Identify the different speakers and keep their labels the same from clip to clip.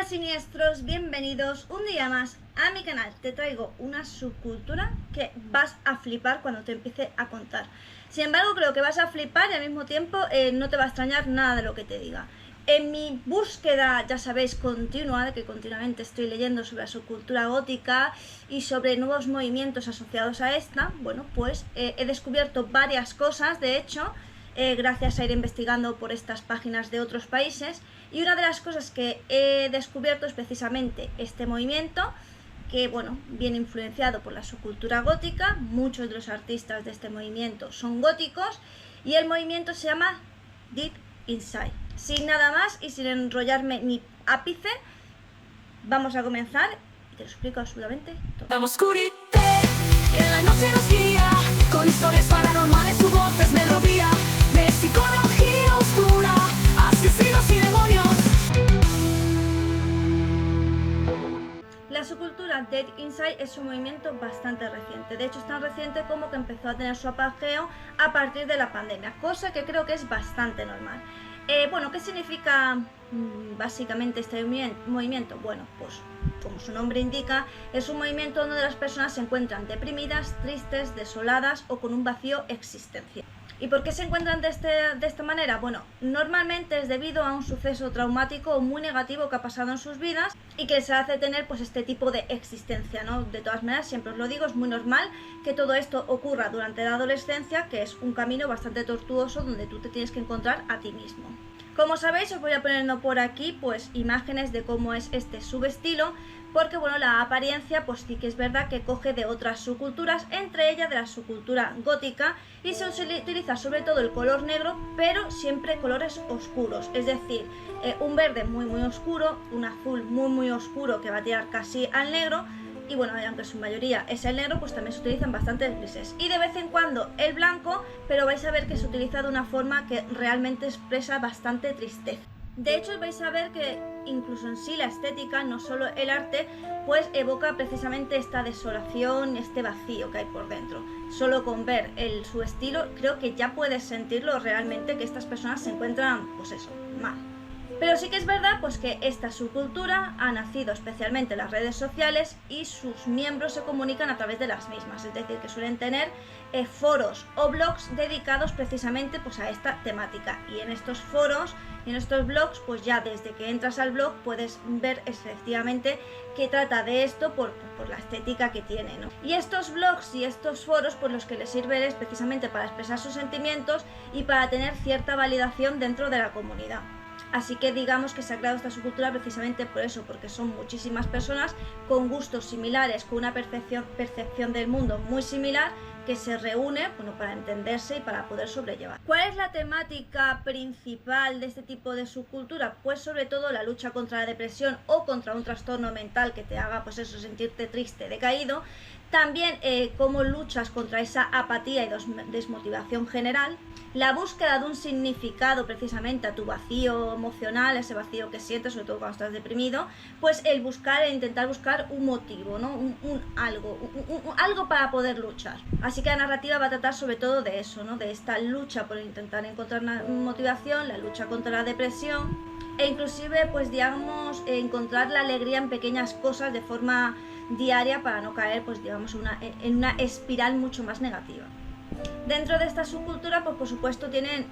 Speaker 1: siniestros, bienvenidos un día más a mi canal. Te traigo una subcultura que vas a flipar cuando te empiece a contar. Sin embargo, creo que vas a flipar y al mismo tiempo no te va a extrañar nada de lo que te diga. En mi búsqueda, ya sabéis, continua, de que continuamente estoy leyendo sobre la subcultura gótica y sobre nuevos movimientos asociados a esta, bueno, pues he descubierto varias cosas, de hecho, gracias a ir investigando por estas páginas de otros países. Y una de las cosas que he descubierto es precisamente este movimiento, que bueno, viene influenciado por la subcultura gótica. Muchos de los artistas de este movimiento son góticos y el movimiento se llama Deep Inside. Sin nada más y sin enrollarme ni ápice, vamos a comenzar y te lo explico absolutamente todo.
Speaker 2: La oscuridad en la noche nos guía, con historias paranormales, su voz es melodía de psicología oscura, asesinos y demonios.
Speaker 1: La subcultura Dead Inside es un movimiento bastante reciente, de hecho es tan reciente como que empezó a tener su apogeo a partir de la pandemia, cosa que creo que es bastante normal. Bueno, ¿qué significa básicamente este movimiento? Bueno, pues como su nombre indica, es un movimiento donde las personas se encuentran deprimidas, tristes, desoladas o con un vacío existencial. ¿Y por qué se encuentran de esta manera? Bueno, normalmente es debido a un suceso traumático o muy negativo que ha pasado en sus vidas y que les hace tener pues este tipo de existencia, ¿no? De todas maneras, siempre os lo digo, es muy normal que todo esto ocurra durante la adolescencia, que es un camino bastante tortuoso donde tú te tienes que encontrar a ti mismo. Como sabéis, os voy a poner por aquí pues imágenes de cómo es este subestilo, porque bueno, la apariencia pues sí que es verdad que coge de otras subculturas, entre ellas de la subcultura gótica, y se utiliza sobre todo el color negro, pero siempre colores oscuros, es decir, un verde muy oscuro, un azul muy oscuro que va a tirar casi al negro, y bueno, aunque su mayoría es el negro, pues también se utilizan bastantes grises y de vez en cuando el blanco, pero vais a ver que se utiliza de una forma que realmente expresa bastante tristeza. De hecho, vais a ver que incluso en sí la estética, no solo el arte, pues evoca precisamente esta desolación, este vacío que hay por dentro. Solo con ver su estilo, creo que ya puedes sentirlo realmente, que estas personas se encuentran, pues eso, mal. Pero sí que es verdad pues que esta subcultura ha nacido especialmente en las redes sociales y sus miembros se comunican a través de las mismas, es decir, que suelen tener foros o blogs dedicados precisamente pues a esta temática, y en estos foros y en estos blogs pues ya desde que entras al blog puedes ver efectivamente que trata de esto por la estética que tiene, ¿no? Y estos blogs y estos foros pues los que les sirven es precisamente para expresar sus sentimientos y para tener cierta validación dentro de la comunidad. Así que digamos que se ha creado esta subcultura precisamente por eso, porque son muchísimas personas con gustos similares, con una percepción del mundo muy similar, que se reúne, bueno, para entenderse y para poder sobrellevar. ¿Cuál es la temática principal de este tipo de subcultura? Pues sobre todo la lucha contra la depresión o contra un trastorno mental que te haga, pues eso, sentirte triste, decaído. También cómo luchas contra esa apatía y desmotivación general. La búsqueda de un significado precisamente a tu vacío emocional, ese vacío que sientes, sobre todo cuando estás deprimido, pues el intentar buscar un motivo, ¿no? Algo para poder luchar. Así que la narrativa va a tratar sobre todo de eso, ¿no? De esta lucha por intentar encontrar una motivación, la lucha contra la depresión e inclusive, pues digamos, encontrar la alegría en pequeñas cosas de forma diaria para no caer, pues digamos, en una espiral mucho más negativa. Dentro de esta subcultura, pues por supuesto tienen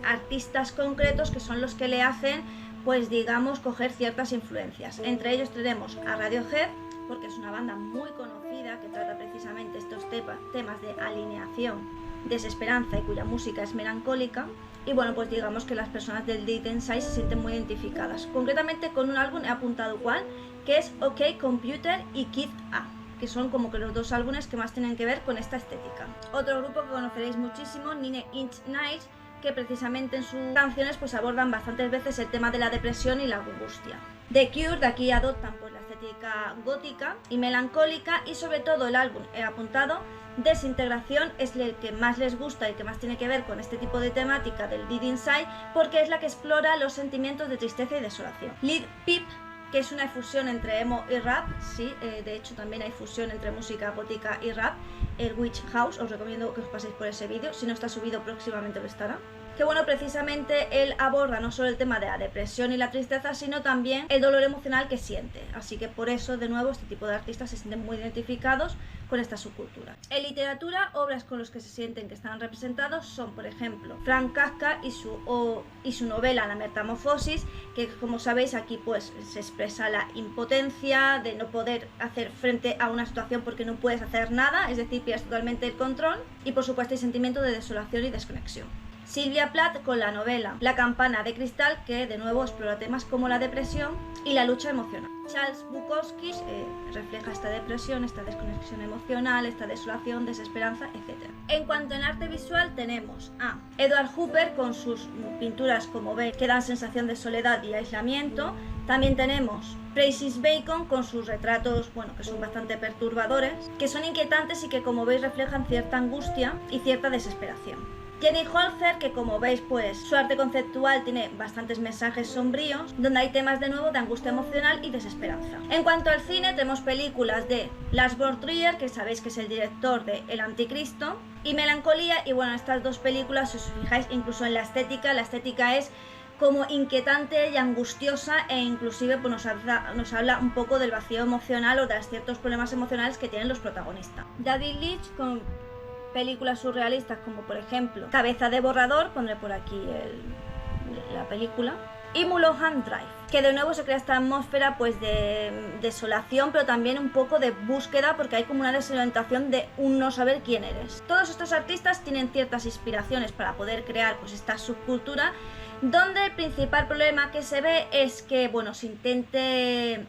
Speaker 1: artistas concretos que son los que le hacen, pues digamos, coger ciertas influencias. Entre ellos tenemos a Radiohead, porque es una banda muy conocida que trata precisamente estos temas de alineación, desesperanza y cuya música es melancólica. Y bueno, pues digamos que las personas del Dead Inside se sienten muy identificadas. Concretamente con un álbum he apuntado cuál, que es OK Computer y Kid A, que son como que los dos álbumes que más tienen que ver con esta estética. Otro grupo que conoceréis muchísimo, Nine Inch Nails, que precisamente en sus canciones pues abordan bastantes veces el tema de la depresión y la angustia. The Cure, de aquí adoptan pues la estética gótica y melancólica, y sobre todo el álbum he apuntado Desintegración es el que más les gusta y que más tiene que ver con este tipo de temática del Dead Inside, porque es la que explora los sentimientos de tristeza y desolación. Lil Peep, que es una fusión entre emo y rap, sí, de hecho también hay fusión entre música gótica y rap, el Witch House, os recomiendo que os paséis por ese vídeo, si no está subido próximamente lo estará. que bueno, precisamente él aborda no solo el tema de la depresión y la tristeza, sino también el dolor emocional que siente. Así que por eso, de nuevo, este tipo de artistas se sienten muy identificados con esta subcultura. En literatura, obras con las que se sienten que están representados son, por ejemplo, Franz Kafka y su novela La Metamorfosis, que como sabéis aquí pues se expresa la impotencia de no poder hacer frente a una situación porque no puedes hacer nada, es decir, pierdes totalmente el control, y por supuesto el sentimiento de desolación y desconexión. Sylvia Plath con la novela La Campana de Cristal, que de nuevo explora temas como la depresión y la lucha emocional. Charles Bukowski refleja esta depresión, esta desconexión emocional, esta desolación, desesperanza, etc. En cuanto en arte visual tenemos a Edward Hopper con sus pinturas, como veis, que dan sensación de soledad y aislamiento. También tenemos Francis Bacon con sus retratos, bueno, que son bastante perturbadores, que son inquietantes y que, como veis, reflejan cierta angustia y cierta desesperación. Jenny Holzer, que como veis pues su arte conceptual tiene bastantes mensajes sombríos, donde hay temas de nuevo de angustia emocional y desesperanza. En cuanto al cine tenemos películas de Lars von Trier, que sabéis que es el director de El Anticristo, y Melancolía, y bueno, estas dos películas, si os fijáis incluso en la estética es como inquietante y angustiosa, e inclusive pues, nos habla un poco del vacío emocional o de ciertos problemas emocionales que tienen los protagonistas. David Leitch con películas surrealistas como por ejemplo Cabeza de borrador, pondré por aquí la película, y Mulholland Drive, que de nuevo se crea esta atmósfera pues de desolación, pero también un poco de búsqueda, porque hay como una desorientación de un no saber quién eres. Todos estos artistas tienen ciertas inspiraciones para poder crear pues esta subcultura, donde el principal problema que se ve es que, bueno, se intente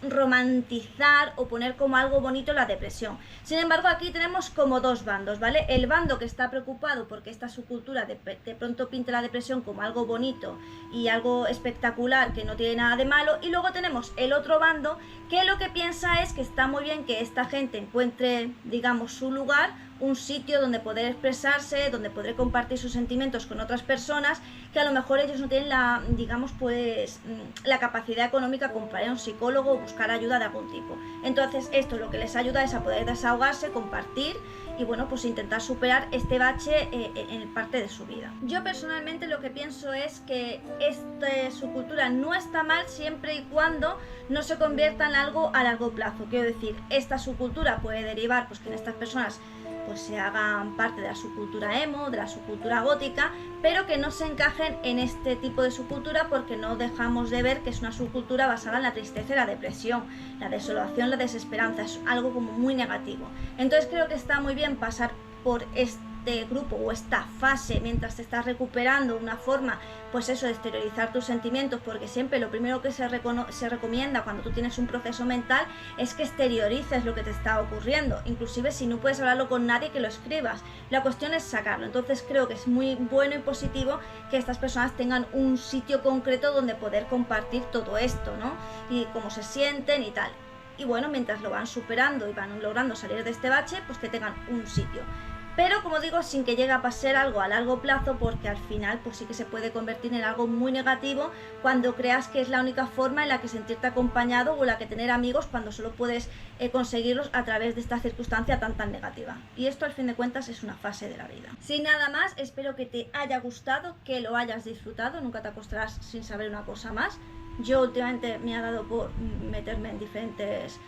Speaker 1: romantizar o poner como algo bonito la depresión. Sin embargo, aquí tenemos como dos bandos, ¿vale? El bando que está preocupado porque esta subcultura de pronto pinte la depresión como algo bonito y algo espectacular que no tiene nada de malo, y luego tenemos el otro bando que lo que piensa es que está muy bien que esta gente encuentre, digamos, su lugar, un sitio donde poder expresarse, donde poder compartir sus sentimientos con otras personas, que a lo mejor ellos no tienen la, digamos, pues la capacidad económica de comprar a un psicólogo o buscar ayuda de algún tipo. Entonces esto lo que les ayuda es a poder desahogarse, compartir y bueno, pues intentar superar este bache en parte de su vida. Yo personalmente lo que pienso es que esta subcultura no está mal siempre y cuando no se convierta en algo a largo plazo. Quiero decir, esta subcultura puede derivar pues que en estas personas pues se hagan parte de la subcultura emo, de la subcultura gótica, pero que no se encajen en este tipo de subcultura, porque no dejamos de ver que es una subcultura basada en la tristeza y la depresión, la desolación, la desesperanza, es algo como muy negativo. Entonces creo que está muy bien pasar por este grupo o esta fase mientras te estás recuperando, una forma pues eso de exteriorizar tus sentimientos, porque siempre lo primero que se recomienda cuando tú tienes un proceso mental es que exteriorices lo que te está ocurriendo, inclusive si no puedes hablarlo con nadie, que lo escribas. La cuestión es sacarlo. Entonces creo que es muy bueno y positivo que estas personas tengan un sitio concreto donde poder compartir todo esto, ¿no? Y cómo se sienten y tal. Y bueno, mientras lo van superando y van logrando salir de este bache, pues que tengan un sitio. Pero como digo, sin que llegue a pasar algo a largo plazo, porque al final pues sí que se puede convertir en algo muy negativo cuando creas que es la única forma en la que sentirte acompañado o la que tener amigos, cuando solo puedes conseguirlos a través de esta circunstancia tan negativa. Y esto al fin de cuentas es una fase de la vida. Sin nada más, espero que te haya gustado, que lo hayas disfrutado, nunca te acostarás sin saber una cosa más. Yo últimamente me ha dado por meterme en diferentes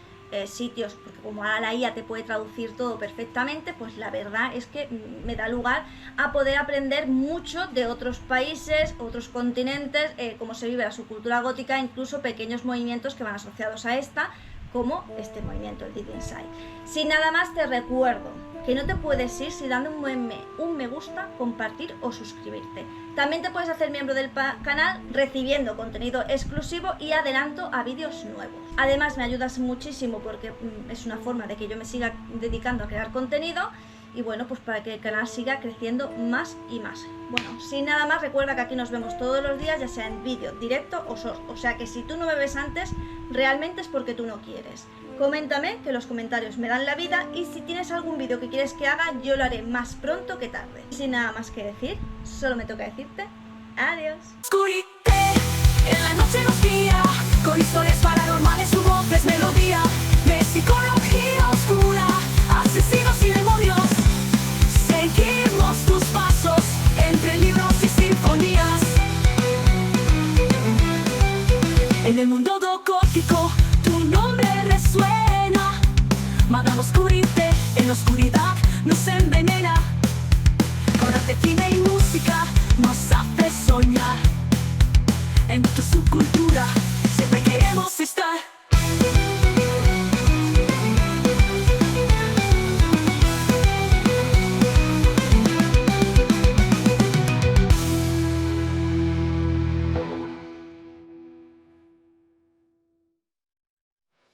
Speaker 1: sitios, porque como ahora la IA te puede traducir todo perfectamente, pues la verdad es que me da lugar a poder aprender mucho de otros países, otros continentes, cómo se vive la subcultura gótica, incluso pequeños movimientos que van asociados a esta, como este movimiento, el Deep Inside. Sin nada más, te recuerdo que no te puedes ir sin dando un me gusta, compartir o suscribirte. También te puedes hacer miembro del canal recibiendo contenido exclusivo y adelanto a vídeos nuevos. Además me ayudas muchísimo porque es una forma de que yo me siga dedicando a crear contenido y bueno, pues para que el canal siga creciendo más y más. Bueno, sin nada más, recuerda que aquí nos vemos todos los días, ya sea en vídeo, directo o short. O sea que si tú no me ves antes, realmente es porque tú no quieres. Coméntame, que los comentarios me dan la vida, y si tienes algún vídeo que quieres que haga, yo lo haré más pronto que tarde. Y sin nada más que decir, solo me toca decirte adiós.
Speaker 2: Oscurité, en la noche nos guía, con historias paranormales, su voz es melodía, de psicología oscura, asesinos y demonios. Seguimos tus pasos entre libros gótico, tu nombre resuena. Madame Oscurite, en la oscuridad nos envenena.